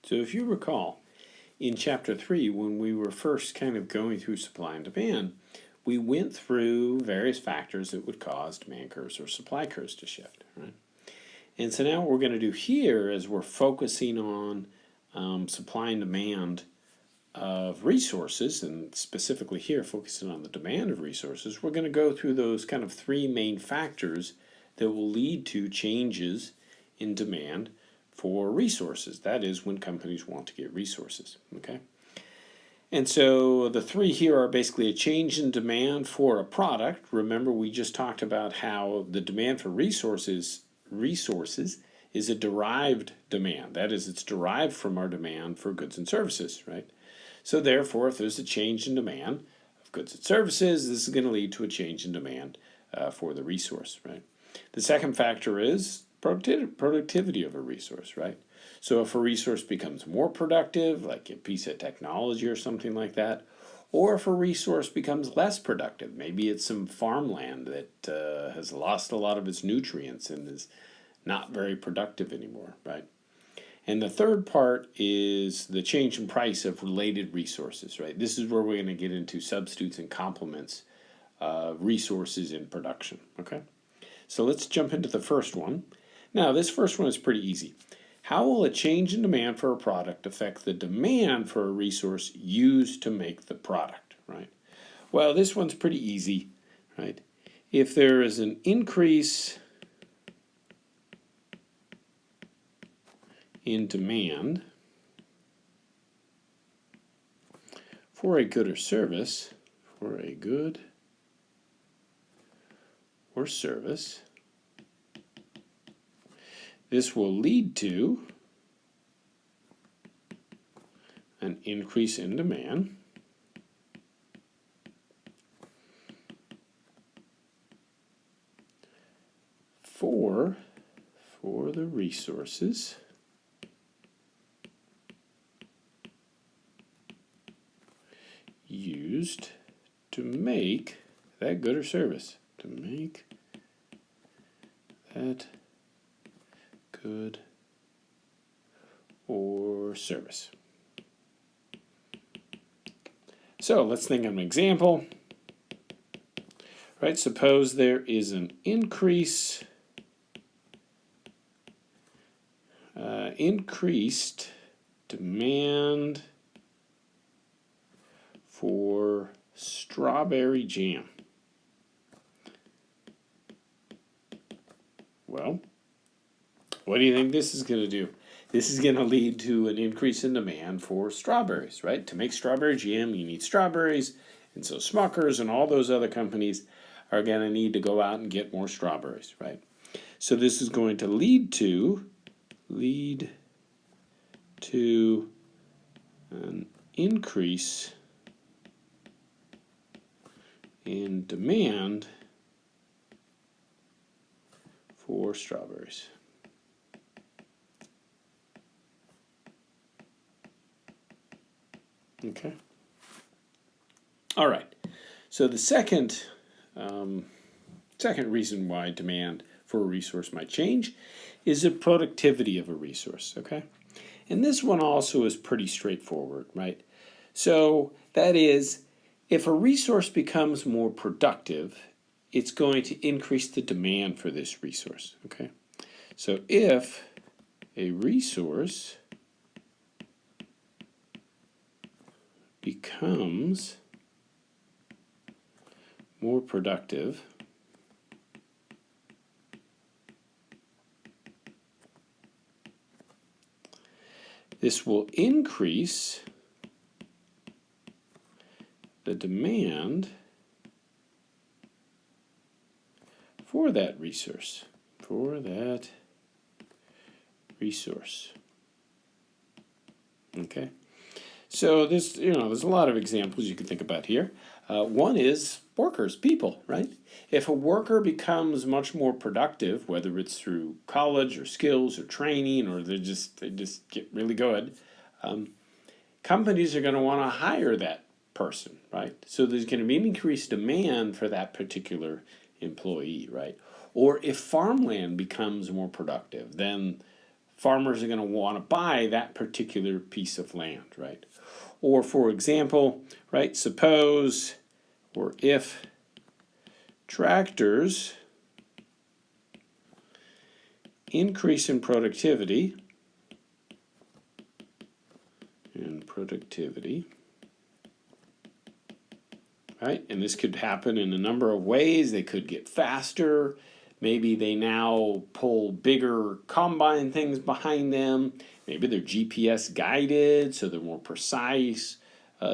So if you recall, in Chapter 3, when we were first kind of going through supply and demand, we went through various factors that would cause demand curves or supply curves to shift, right? And so now what we're going to do here is we're focusing on supply and demand of resources, and specifically here focusing on the demand of resources. We're going to go through those kind of three main factors that will lead to changes in demand for resources. That is, when companies want to get resources, okay? And so the three here are basically a change in demand for a product. Remember, we just talked about how the demand for resources is a derived demand. That is, it's derived from our demand for goods and services, right? So therefore, if there's a change in demand of goods and services, this is going to lead to a change in demand for the resource, right? The second factor is productivity of a resource, right? So if a resource becomes more productive, like a piece of technology or something like that, or if a resource becomes less productive, maybe it's some farmland that has lost a lot of its nutrients and is not very productive anymore, right? And the third part is the change in price of related resources, right? This is where we're going to get into substitutes and complements resources in production, okay? So let's jump into the first one. Now, this first one is pretty easy. How will a change in demand for a product affect the demand for a resource used to make the product, right? Well, this one's pretty easy, right? If there is an increase in demand for a good or service, this will lead to an increase in demand for the resources used to make that good or service. To make that good or service. So let's think of an example. Right, suppose there is an increased demand for strawberry jam. Well, what do you think this is going to do? This is going to lead to an increase in demand for strawberries, right? To make strawberry jam, you need strawberries, and so Smuckers and all those other companies are going to need to go out and get more strawberries, right? So this is going to lead to an increase in demand for strawberries. Okay. All right. So the second reason why demand for a resource might change is the productivity of a resource. Okay. And this one also is pretty straightforward, right? So that is, if a resource becomes more productive, it's going to increase the demand for this resource. Okay. So if a resource becomes more productive, this will increase the demand for that resource. Okay. So there's a lot of examples you can think about here. One is workers, people, right? If a worker becomes much more productive, whether it's through college or skills or training, or they just get really good, companies are going to want to hire that person, right? So there's going to be an increased demand for that particular employee, right? Or if farmland becomes more productive, then farmers are going to want to buy that particular piece of land, right? Or for example, right, suppose or if tractors increase in productivity, right? And this could happen in a number of ways. They could get faster. Maybe they now pull bigger combine things behind them. Maybe they're GPS guided, so they're more precise,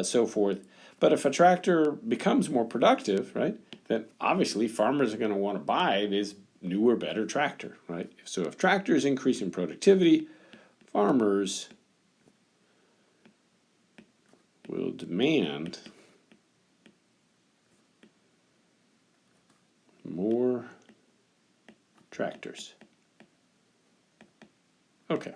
so forth. But if a tractor becomes more productive, right, then obviously farmers are going to want to buy this newer, better tractor, right? So if tractors increase in productivity, farmers will demand more tractors. Okay.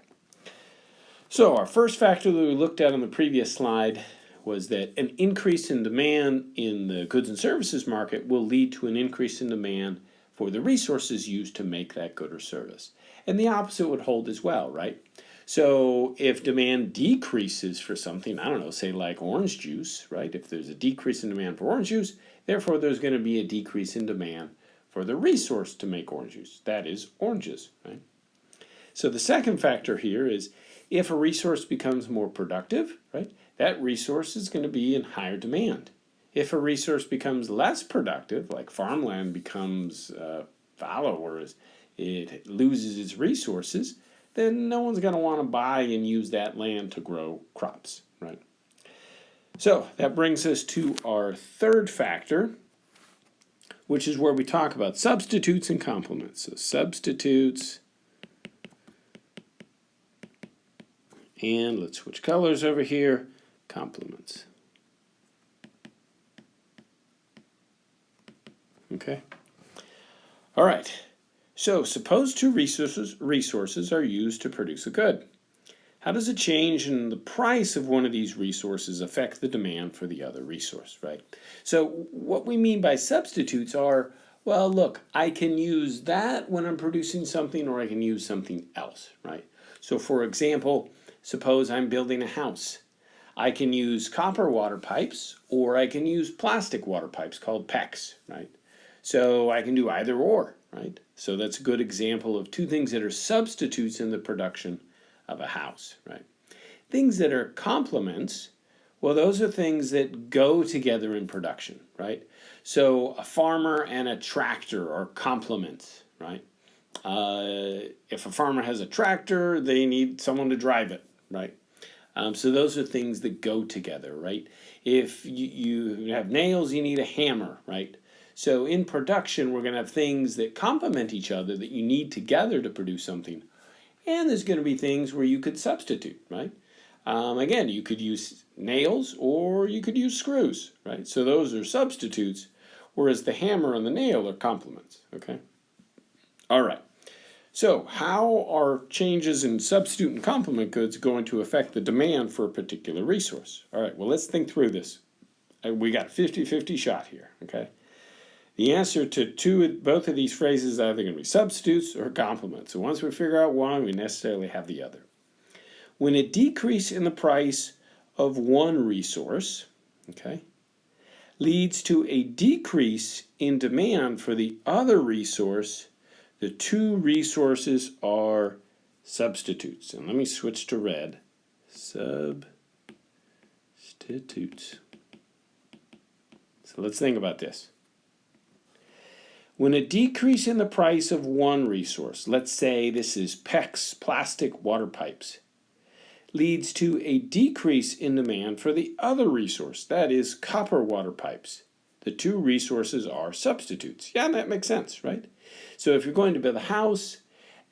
So our first factor that we looked at on the previous slide was that an increase in demand in the goods and services market will lead to an increase in demand for the resources used to make that good or service. And the opposite would hold as well, right? So if demand decreases for something, I don't know, say like orange juice, right? If there's a decrease in demand for orange juice, therefore there's going to be a decrease in demand for the resource to make orange juice, that is oranges, right? So the second factor here is if a resource becomes more productive, right, that resource is going to be in higher demand. If a resource becomes less productive, like farmland becomes fallow or it loses its resources, then no one's going to want to buy and use that land to grow crops, right? So that brings us to our third factor, which is where we talk about substitutes and complements. So substitutes, and let's switch colors over here, complements. Okay. All right. So suppose two resources are used to produce a good. How does a change in the price of one of these resources affect the demand for the other resource, right? So what we mean by substitutes are, well, look, I can use that when I'm producing something, or I can use something else, right? So for example, suppose I'm building a house. I can use copper water pipes, or I can use plastic water pipes called PEX, right? So I can do either or, right? So that's a good example of two things that are substitutes in the production of a house, right? Things that are complements, well, those are things that go together in production, right? So a farmer and a tractor are complements, right? If a farmer has a tractor, they need someone to drive it, right? So those are things that go together, right? If you have nails, you need a hammer, right? So in production, we're going to have things that complement each other that you need together to produce something. And there's going to be things where you could substitute, right? Again, you could use nails or you could use screws, right? So those are substitutes, whereas the hammer and the nail are complements, okay? All right. So how are changes in substitute and complement goods going to affect the demand for a particular resource? All right, well, let's think through this. We got 50-50 shot here, okay? The answer to both of these phrases is either going to be substitutes or complements. So once we figure out one, we necessarily have the other. When a decrease in the price of one resource, okay, leads to a decrease in demand for the other resource, the two resources are substitutes. And let me switch to red. Substitutes. So let's think about this. When a decrease in the price of one resource, let's say this is PEX, plastic water pipes, leads to a decrease in demand for the other resource, that is copper water pipes. The two resources are substitutes. Yeah, that makes sense, right? So if you're going to build a house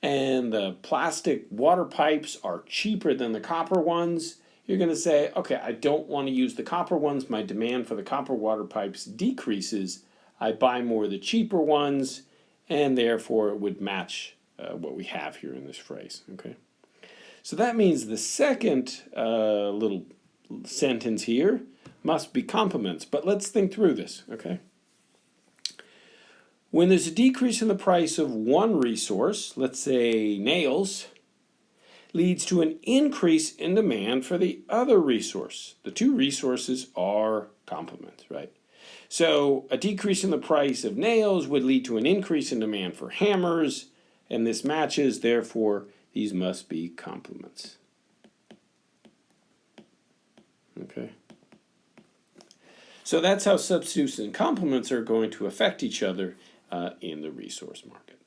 and the plastic water pipes are cheaper than the copper ones, you're going to say, okay, I don't want to use the copper ones. My demand for the copper water pipes decreases. I buy more of the cheaper ones, and therefore it would match what we have here in this phrase, okay? So that means the second little sentence here must be complements, but let's think through this, okay? When there's a decrease in the price of one resource, let's say nails, leads to an increase in demand for the other resource. The two resources are complements, right? So a decrease in the price of nails would lead to an increase in demand for hammers, and this matches, therefore, these must be complements. Okay. So that's how substitutes and complements are going to affect each other in the resource market.